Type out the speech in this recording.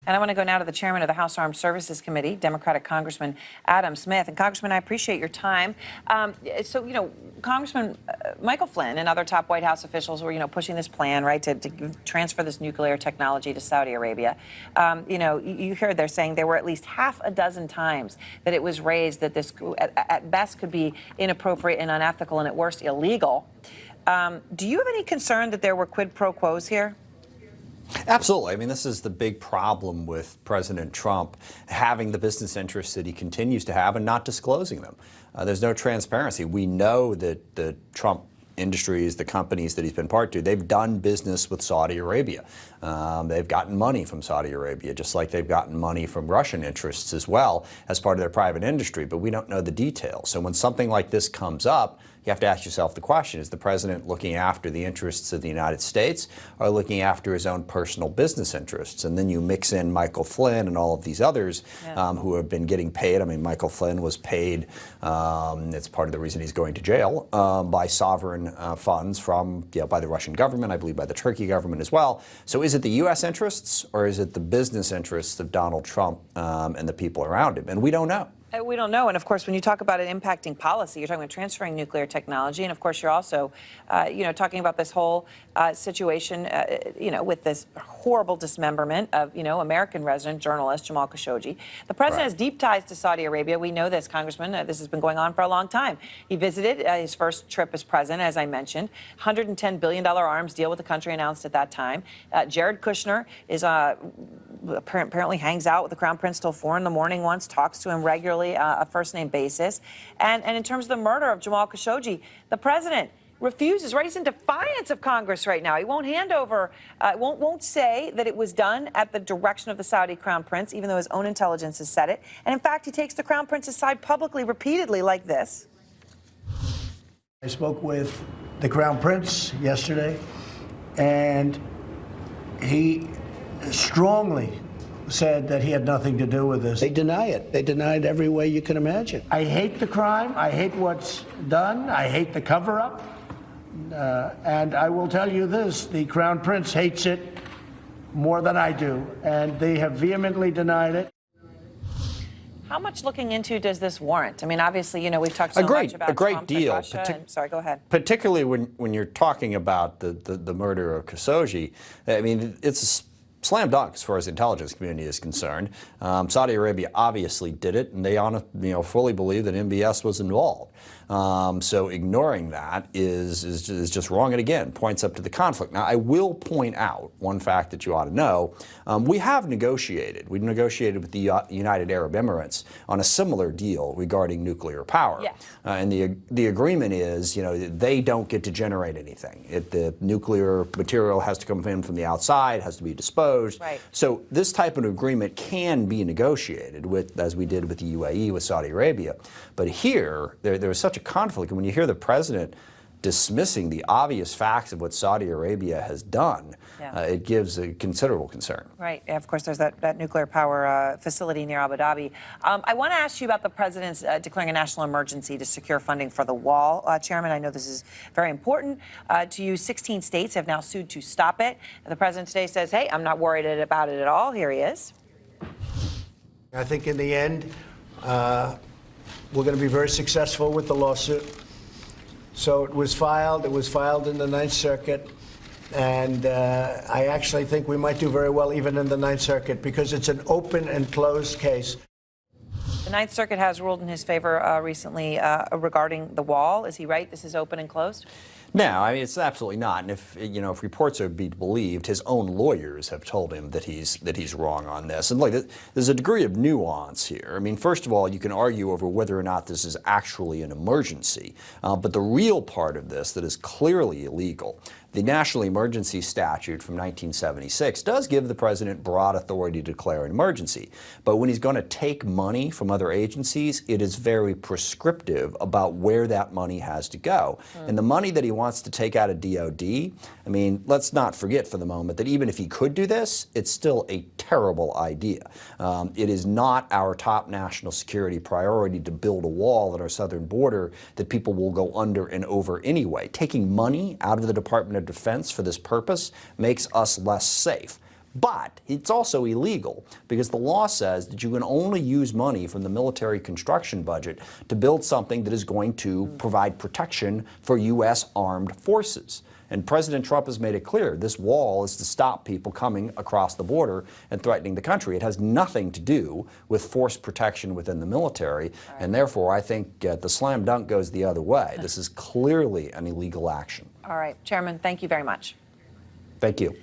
And I want to go now to the chairman of the House Armed Services Committee, Democratic Congressman Adam Smith. And Congressman, I appreciate your time. Congressman Michael Flynn and other top White House officials were, pushing this plan, right, to transfer this nuclear technology to Saudi Arabia. You heard they're saying there were at least half a dozen times that it was raised that this, at best, could be inappropriate and unethical, and at worst, illegal. Do you have any concern that there were quid pro quos here? Absolutely. I mean, this is the big problem with President Trump having the business interests that he continues to have and not disclosing them. There's no transparency. We know that the Trump industries, the companies that he's been part to, they've done business with Saudi Arabia. They've gotten money from Saudi Arabia, just like they've gotten money from Russian interests as well as part of their private industry, but we don't know the details. So when something like this comes up, you have to ask yourself the question, is the president looking after the interests of the United States or looking after his own personal business interests? And then you mix in Michael Flynn and all of these others who have been getting paid. I mean, Michael Flynn was paid, it's part of the reason he's going to jail, by sovereign funds from, by the Russian government, I believe by the Turkey government as well. So is it the U.S. interests or is it the business interests of Donald Trump and the people around him? And we don't know. We don't know. And of course, when you talk about it impacting policy, you're talking about transferring nuclear technology. And of course, you're also, talking about this whole situation, with this horrible dismemberment of, American resident journalist Jamal Khashoggi. The president has deep ties to Saudi Arabia. We know this, Congressman. This has been going on for a long time. He visited his first trip as president, as I mentioned. $110 billion arms deal with the country announced at that time. Jared Kushner is apparently hangs out with the Crown Prince till 4 in the morning once, talks to him regularly, a first-name basis. And in terms of the murder of Jamal Khashoggi, the president refuses, right? He's in defiance of Congress right now. He won't hand over, won't say that it was done at the direction of the Saudi Crown Prince, even though his own intelligence has said it. And in fact, he takes the Crown Prince's side publicly, repeatedly, like this. I spoke with the Crown Prince yesterday, and he strongly said that he had nothing to do with this. They deny it. They deny it every way you can imagine. I hate the crime. I hate what's done. I hate the cover-up. And I will tell you this, the Crown Prince hates it more than I do, and they have vehemently denied it. How much looking into does this warrant? I mean, obviously, we've talked so much about a great Trump deal. and Russia. Sorry, go ahead. Particularly when you're talking about the murder of Khashoggi. I mean, it's a slam dunk as far as the intelligence community is concerned. Saudi Arabia obviously did it, and they fully believe that MBS was involved. So ignoring that is just wrong, and again, points up to the conflict. Now, I will point out one fact that you ought to know. We have negotiated. We negotiated with the United Arab Emirates on a similar deal regarding nuclear power. Yes. And the agreement is, they don't get to generate anything. The nuclear material has to come in from the outside, has to be disposed. Right. So this type of agreement can be negotiated with, as we did with the UAE, with Saudi Arabia. But here, there was such a conflict, and when you hear the president dismissing the obvious facts of what Saudi Arabia has done, it gives a considerable concern. Right. Of course, there's that nuclear power facility near Abu Dhabi. I want to ask you about the president's declaring a national emergency to secure funding for the wall, Chairman. I know this is very important to you. 16 states have now sued to stop it. The president today says, hey, I'm not worried about it at all. Here he is. I think in the end, we're going to be very successful with the lawsuit. So it was filed in the Ninth Circuit, and I actually think we might do very well even in the Ninth Circuit because it's an open and closed case. The Ninth Circuit has ruled in his favor recently regarding the wall. Is he right? This is open and closed? No, I mean, it's absolutely not. And if reports are to be believed, his own lawyers have told him that he's wrong on this. And look, there's a degree of nuance here. I mean, first of all, you can argue over whether or not this is actually an emergency. But the real part of this that is clearly illegal, the National Emergency Statute from 1976 does give the president broad authority to declare an emergency. But when he's going to take money from other agencies, it is very prescriptive about where that money has to go. And the money that he wants to take out of DOD, I mean, let's not forget for the moment that even if he could do this, it's still a terrible idea. It is not our top national security priority to build a wall at our southern border that people will go under and over anyway. Taking money out of the Department of Defense for this purpose makes us less safe. But it's also illegal because the law says that you can only use money from the military construction budget to build something that is going to provide protection for U.S. armed forces. And President Trump has made it clear this wall is to stop people coming across the border and threatening the country. It has nothing to do with force protection within the military. And therefore, I think the slam dunk goes the other way. This is clearly an illegal action. All right, Chairman, thank you very much. Thank you.